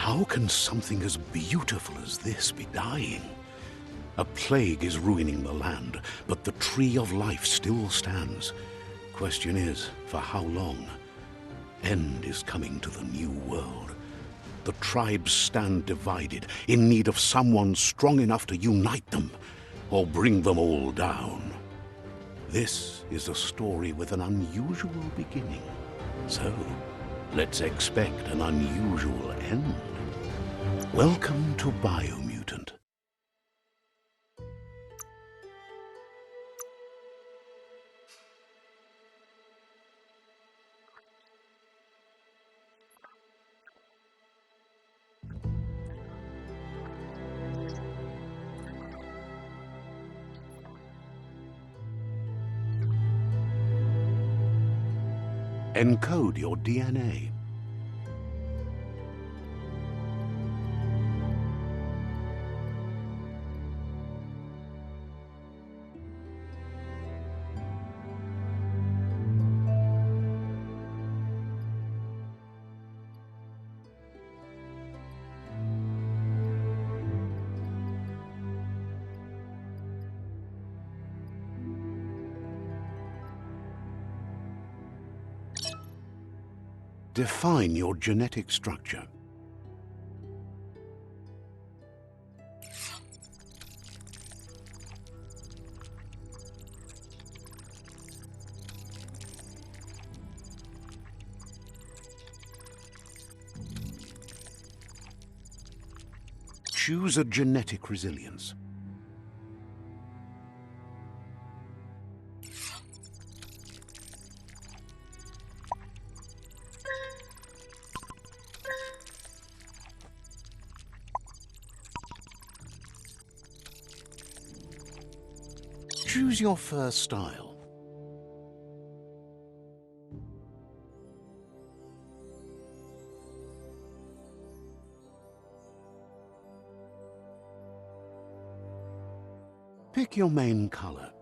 How can something as beautiful as this be dying? A plague is ruining the land, but the tree of life still stands. Question is, for how long? End is coming to the new world. The tribes stand divided, in need of someone strong enough to unite them, or bring them all down. This is a story with an unusual beginning. So, let's expect an unusual end. Welcome to Biomutant. Encode your DNA. Define your genetic structure. Choose a genetic resilience. Choose your first style. Pick your main color.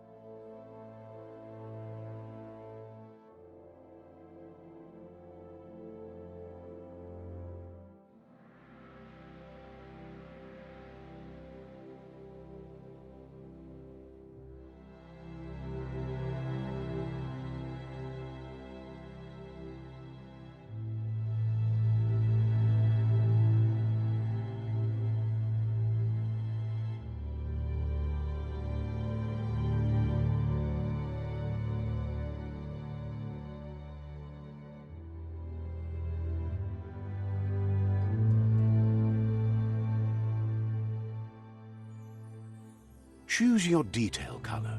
Choose your detail color.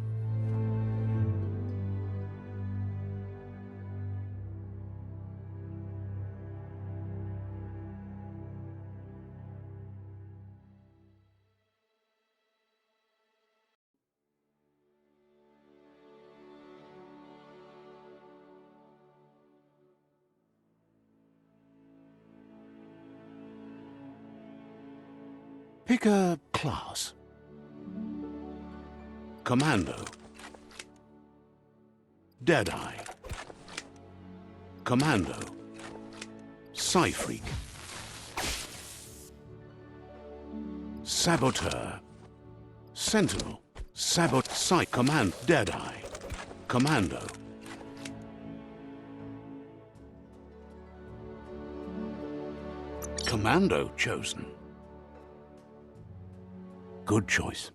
Pick a class. Commando, Deadeye, Commando, Psy-Freak, Saboteur, Sentinel, Command, Deadeye, Commando. Commando chosen. Good choice.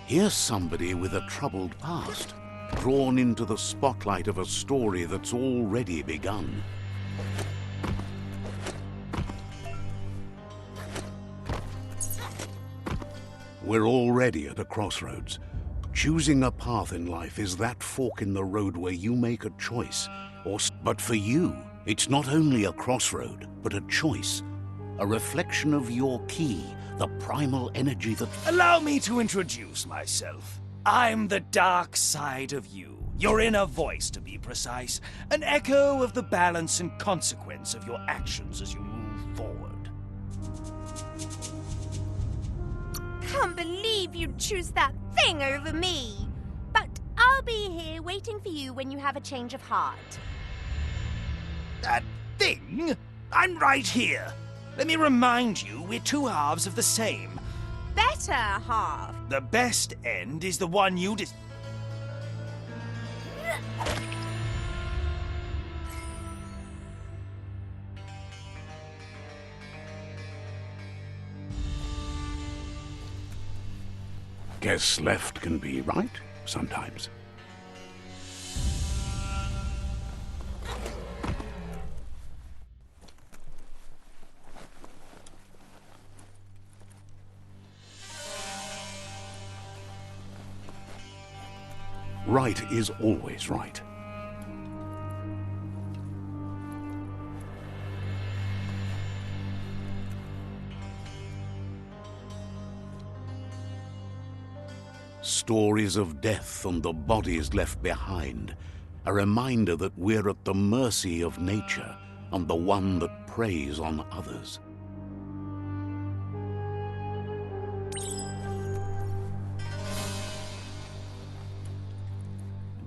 Here's somebody with a troubled past, drawn into the spotlight of a story that's already begun. We're already at a crossroads. Choosing a path in life is that fork in the road where you make a choice. But for you, it's not only a crossroad, but a choice. A reflection of your key, the primal energy that... Allow me to introduce myself. I'm the dark side of you. Your inner voice, to be precise. An echo of the balance and consequence of your actions as you move forward. Can't believe you'd choose that thing over me. But I'll I'll be here waiting for you when you have a change of heart. That thing? I'm right here. Let me remind you, we're two halves of the same. Better half. The best end is the one you Guess left can be right sometimes. Right is always right. Stories of death and the bodies left behind. A reminder that we're at the mercy of nature and the one that preys on others.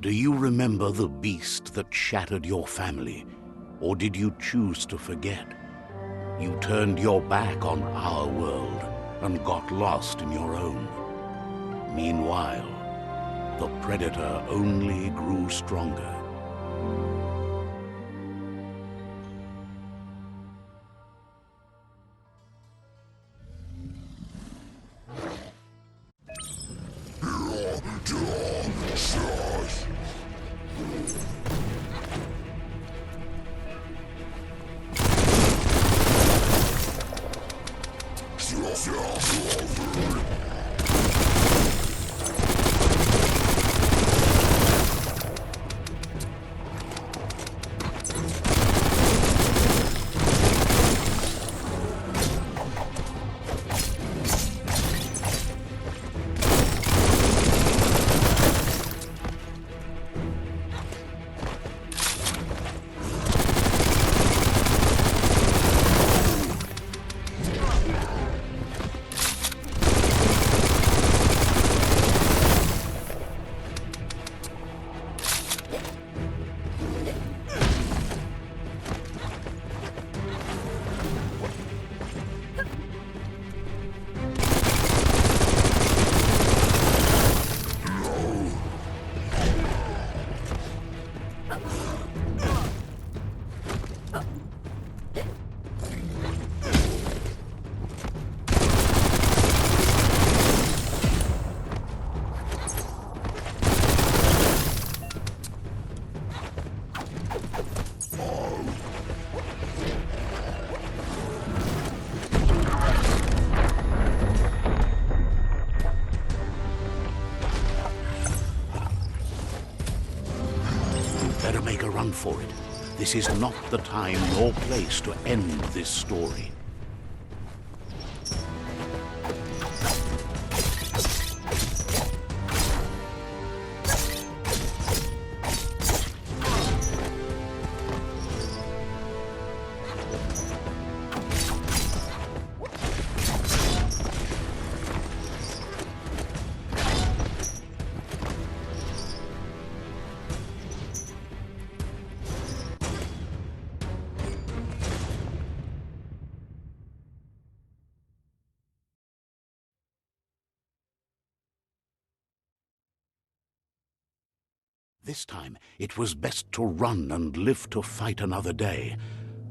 Do you remember the beast that shattered your family, or did you choose to forget? You turned your back on our world and got lost in your own. Meanwhile, the predator only grew stronger. Better make a run for it. This is not the time nor place to end this story. This time, it was best to run and live to fight another day.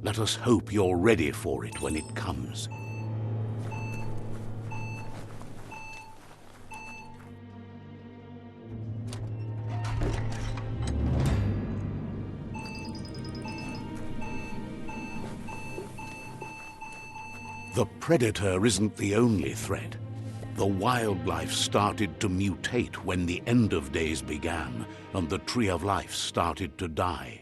Let us hope you're ready for it when it comes. The predator isn't the only threat. The wildlife started to mutate when the end of days began, and the tree of life started to die.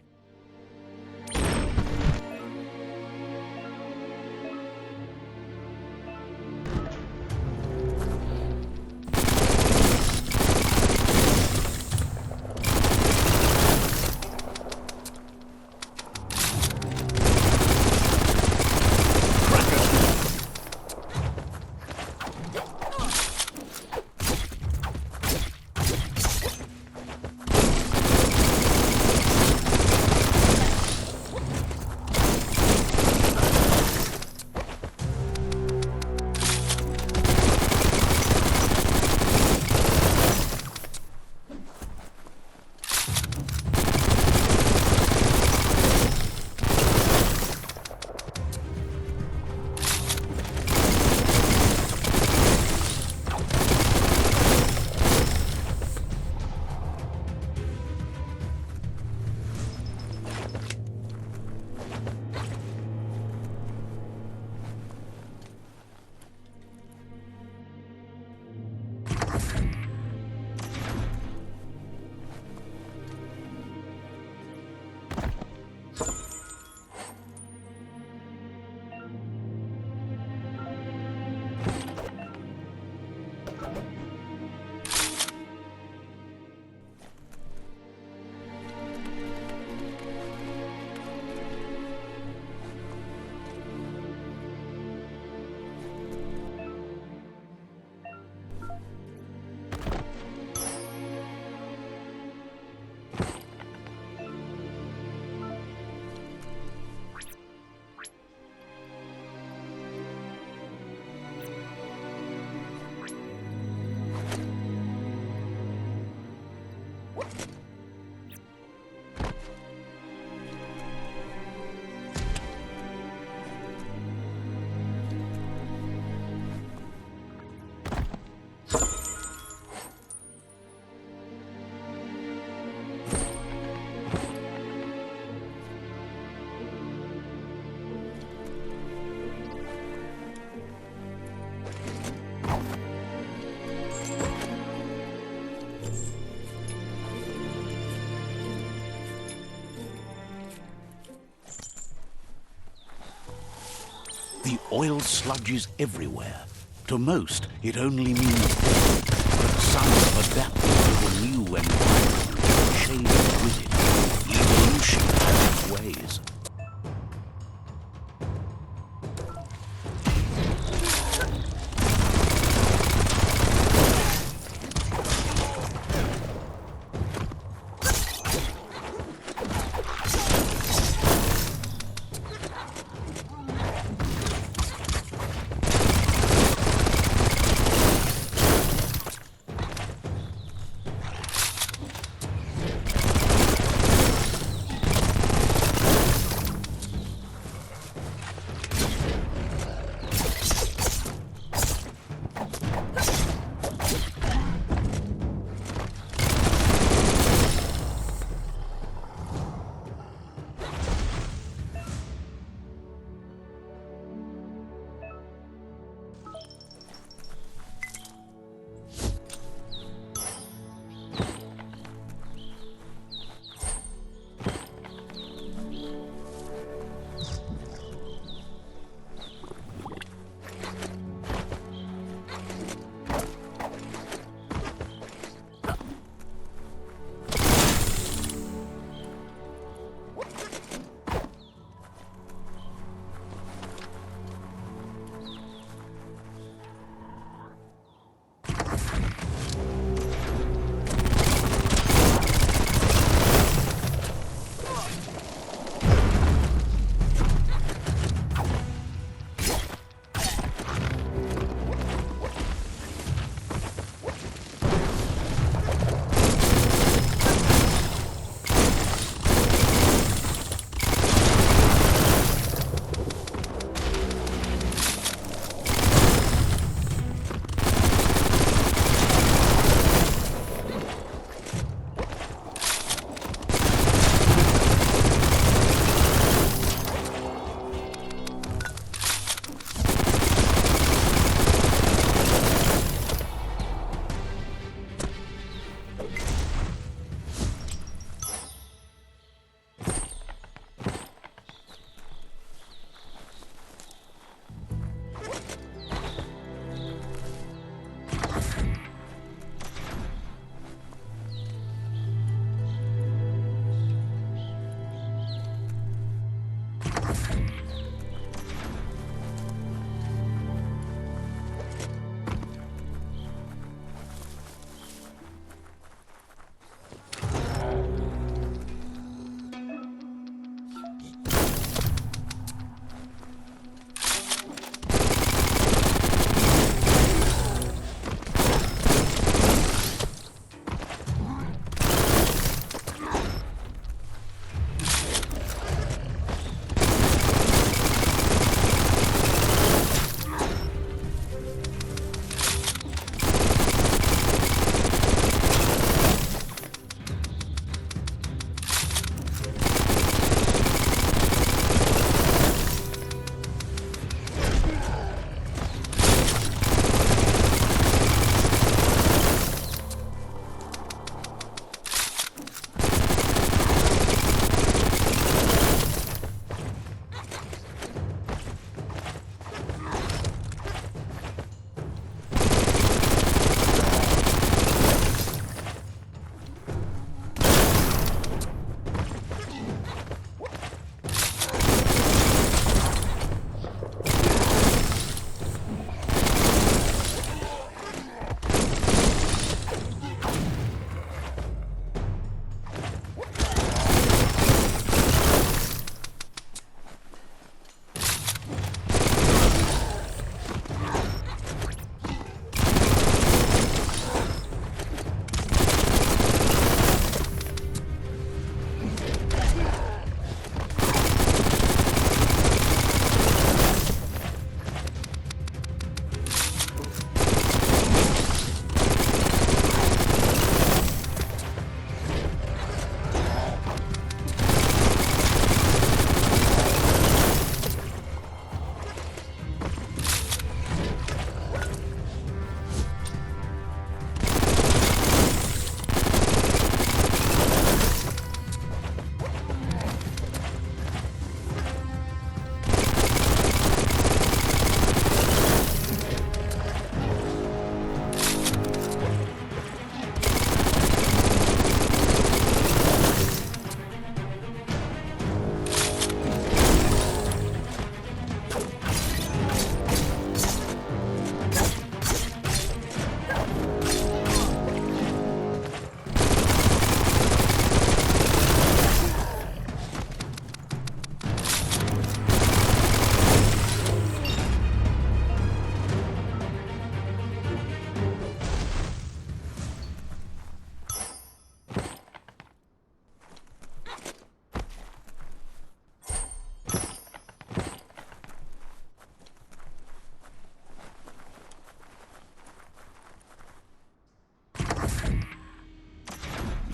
The oil sludges everywhere. To most, it only means death. But some have adapted to the new environment, shaded with it. Evolution has its ways.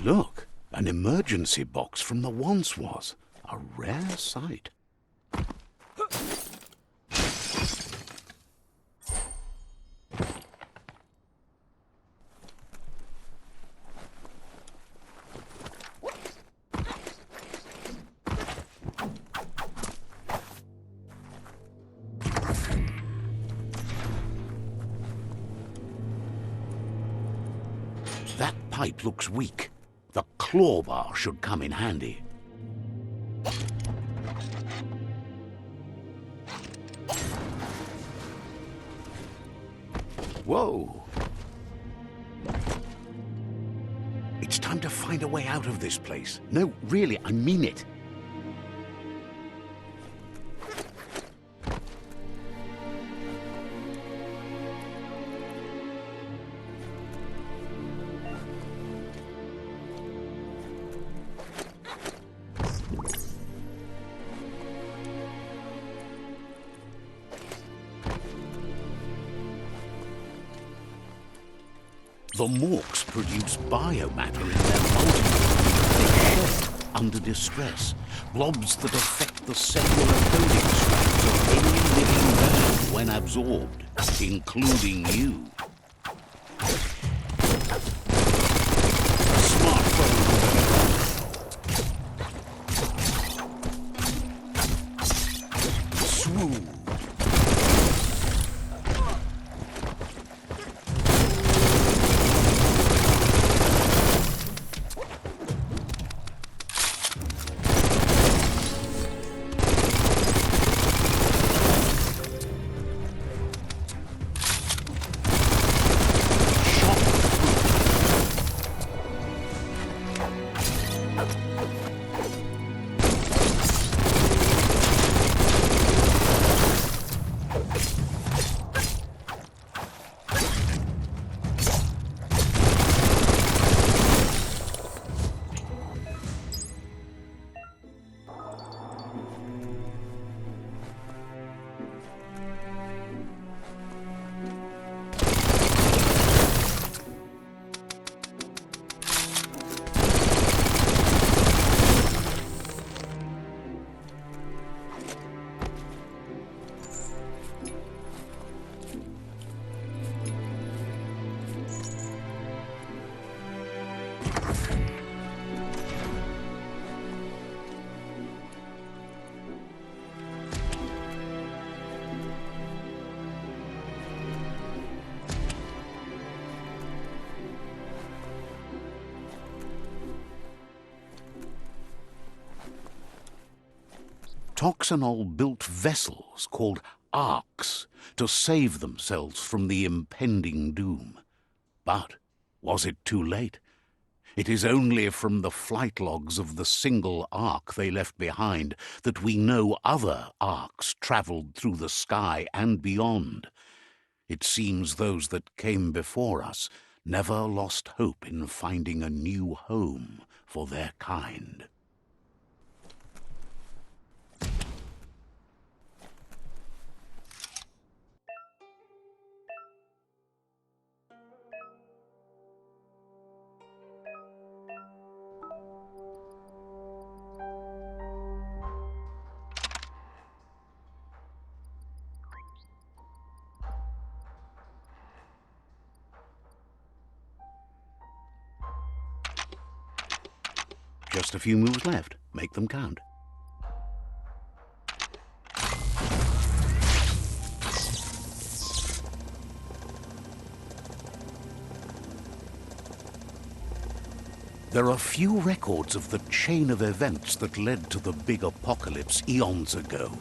Look, an emergency box from the once was. A rare sight. That pipe looks weak. The claw bar should come in handy. Whoa! It's time to find a way out of this place. No, really, I mean it. The morks produce biomatter in their multiple under distress, blobs that affect the cellular coding strands of any living man when absorbed, including you. A smartphone. Swoon. Toxanol built vessels called arks to save themselves from the impending doom. But was it too late? It is only from the flight logs of the single ark they left behind that we know other arks travelled through the sky and beyond. It seems those that came before us never lost hope in finding a new home for their kind. Just a few moves left. Make them count. There are few records of the chain of events that led to the big apocalypse eons ago,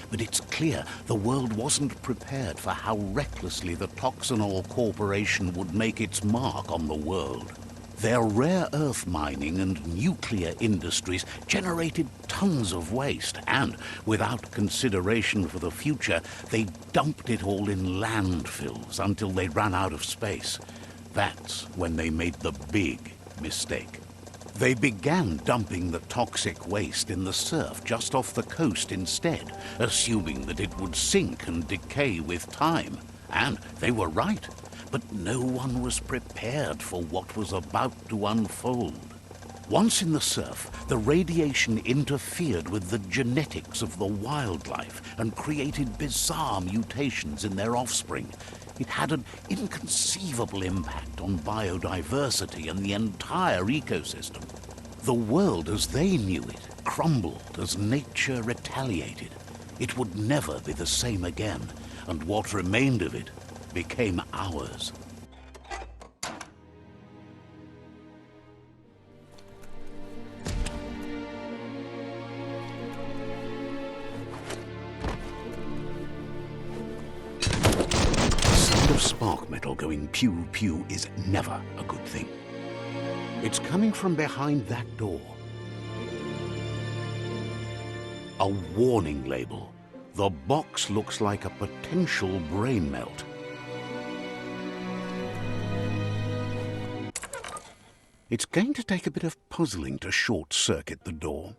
but it's clear the world wasn't prepared for how recklessly the Toxanol Corporation would make its mark on the world. Their rare earth mining and nuclear industries generated tons of waste, and without consideration for the future, they dumped it all in landfills until they ran out of space. That's when they made the big mistake. They began dumping the toxic waste in the surf just off the coast instead, assuming that it would sink and decay with time. And they were right. But no one was prepared for what was about to unfold. Once in the surf, the radiation interfered with the genetics of the wildlife and created bizarre mutations in their offspring. It had an inconceivable impact on biodiversity and the entire ecosystem. The world as they knew it crumbled as nature retaliated. It would never be the same again, and what remained of it became ours. The spark metal going pew pew is never a good thing. It's coming from behind that door. A warning label. The box looks like a potential brain melt. It's going to take a bit of puzzling to short-circuit the door.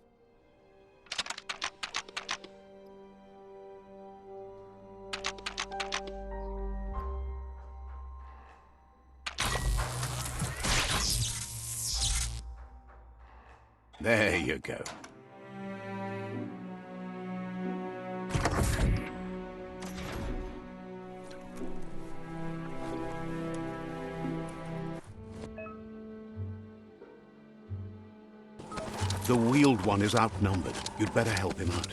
There you go. The wheeled one is outnumbered. You'd better help him out.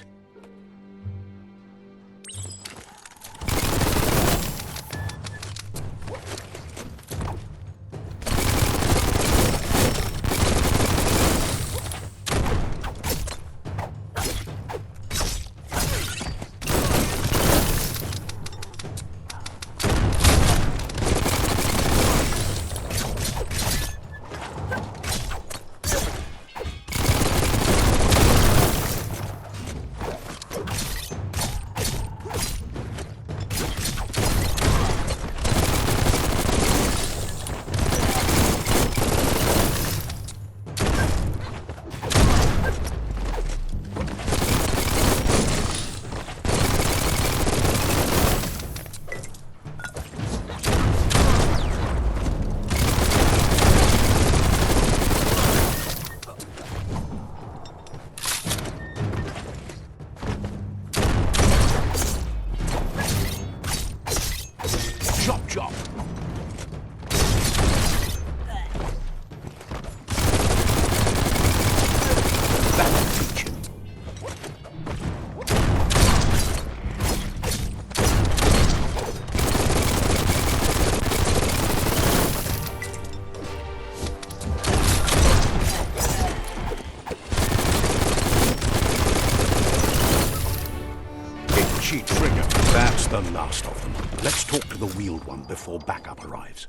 That's the last of them. Let's talk to the wheeled one before backup arrives.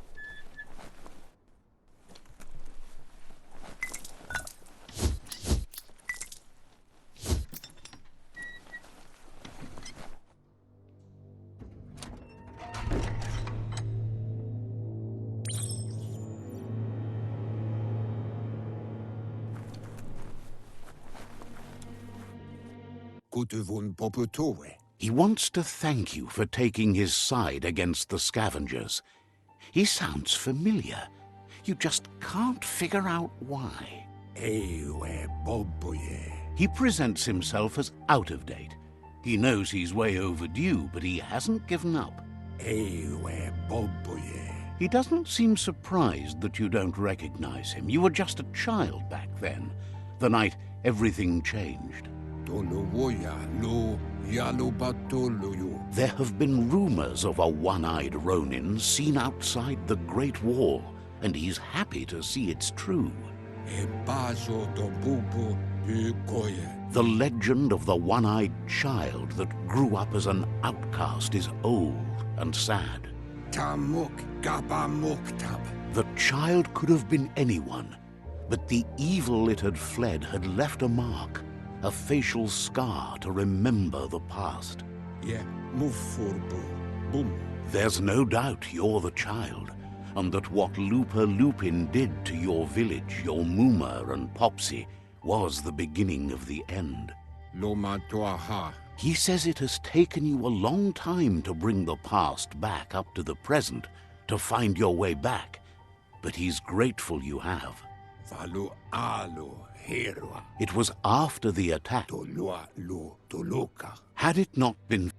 He wants to thank you for taking his side against the scavengers. He sounds familiar. You just can't figure out why. He presents himself as out of date. He knows he's way overdue, but he hasn't given up. He doesn't seem surprised that you don't recognize him. You were just a child back then, the night everything changed. There have been rumors of a one-eyed Ronin seen outside the Great Wall, and he's happy to see it's true. The legend of the one-eyed child that grew up as an outcast is old and sad. The child could have been anyone, but the evil it had fled had left a mark, a facial scar to remember the past. There's no doubt you're the child, and that what Looper Lupin did to your village, your Muma and Popsy, was the beginning of the end. He says it has taken you a long time to bring the past back up to the present, to find your way back, but he's grateful you have. Falu alu herua. It was after the attack. Tolua lu toluka. Had it not been...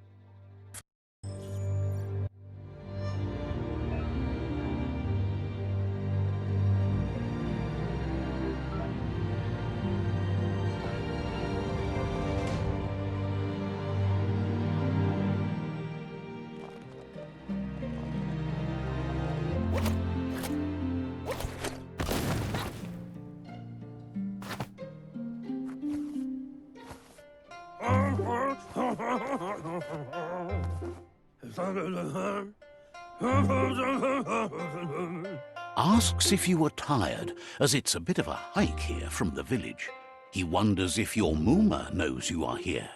Asks if you are tired, as it's a bit of a hike here from the village. He wonders if your Mooma knows you are here.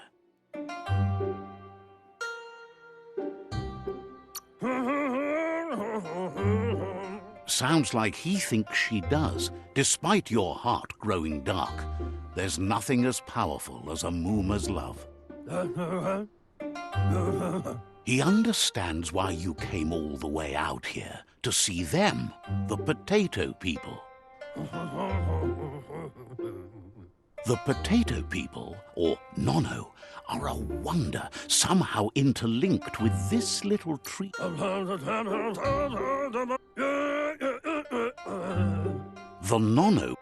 Sounds like he thinks she does, despite your heart growing dark. There's nothing as powerful as a Mooma's love. He understands why you came all the way out here, to see them, the potato people. The potato people, or Nono, are a wonder, somehow interlinked with this little tree. The Nono...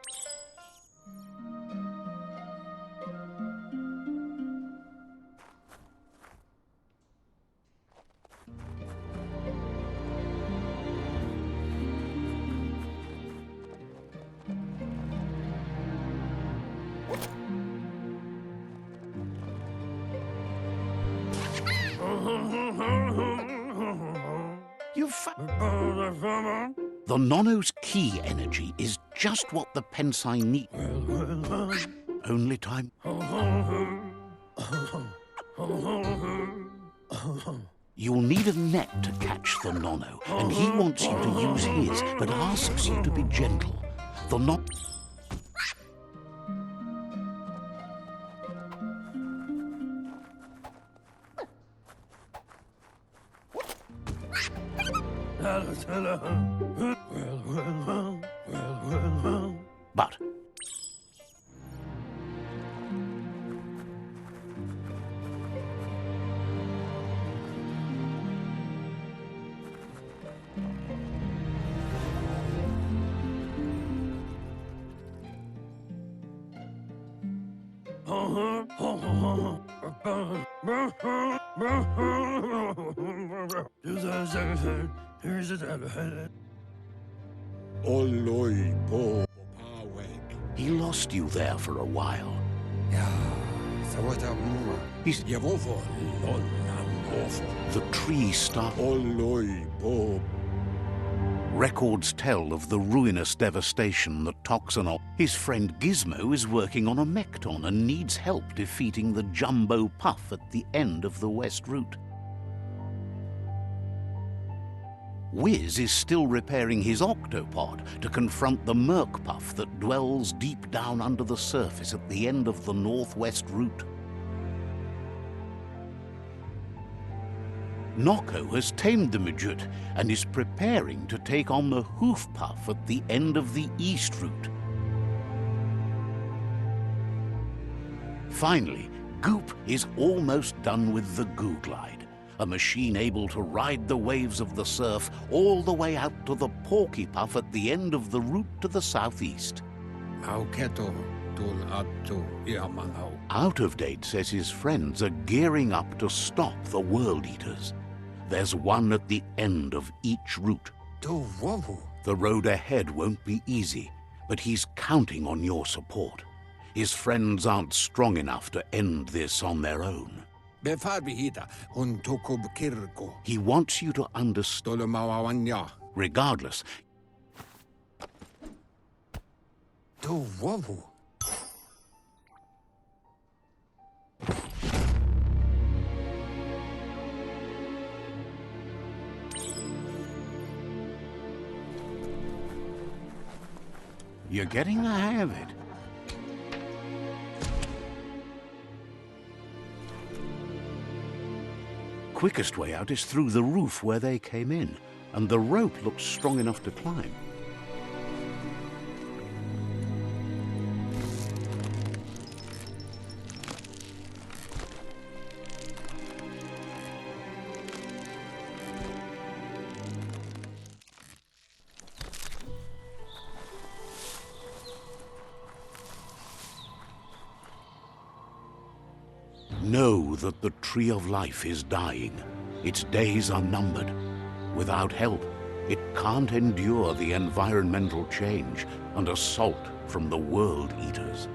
The Nono's key energy is just what the Pensai need. Only time... You'll need a net to catch the Nono, and he wants you to use his, but asks you to be gentle. The Nono... But... He lost you there for a while. He's... The tree Records tell of the ruinous devastation that Toxanol... His friend Gizmo is working on a Mekton and needs help defeating the Jumbo Puff at the end of the West Route. Wiz is still repairing his octopod to confront the Merc Puff that dwells deep down under the surface at the end of the Northwest Route. Noko has tamed the midget and is preparing to take on the Hoof Puff at the end of the East Route. Finally, Goop is almost done with the Goo Glide, a machine able to ride the waves of the surf all the way out to the Porky Puff at the end of the route to the southeast. Out of Date says his friends are gearing up to stop the World Eaters. There's one at the end of each route. The road ahead won't be easy, but he's counting on your support. His friends aren't strong enough to end this on their own. He wants you to understand. Regardless, you're getting the hang of it. Quickest way out is through the roof where they came in, and the rope looks strong enough to climb. that the Tree of Life is dying. Its days are numbered. Without help, it can't endure the environmental change and assault from the World Eaters.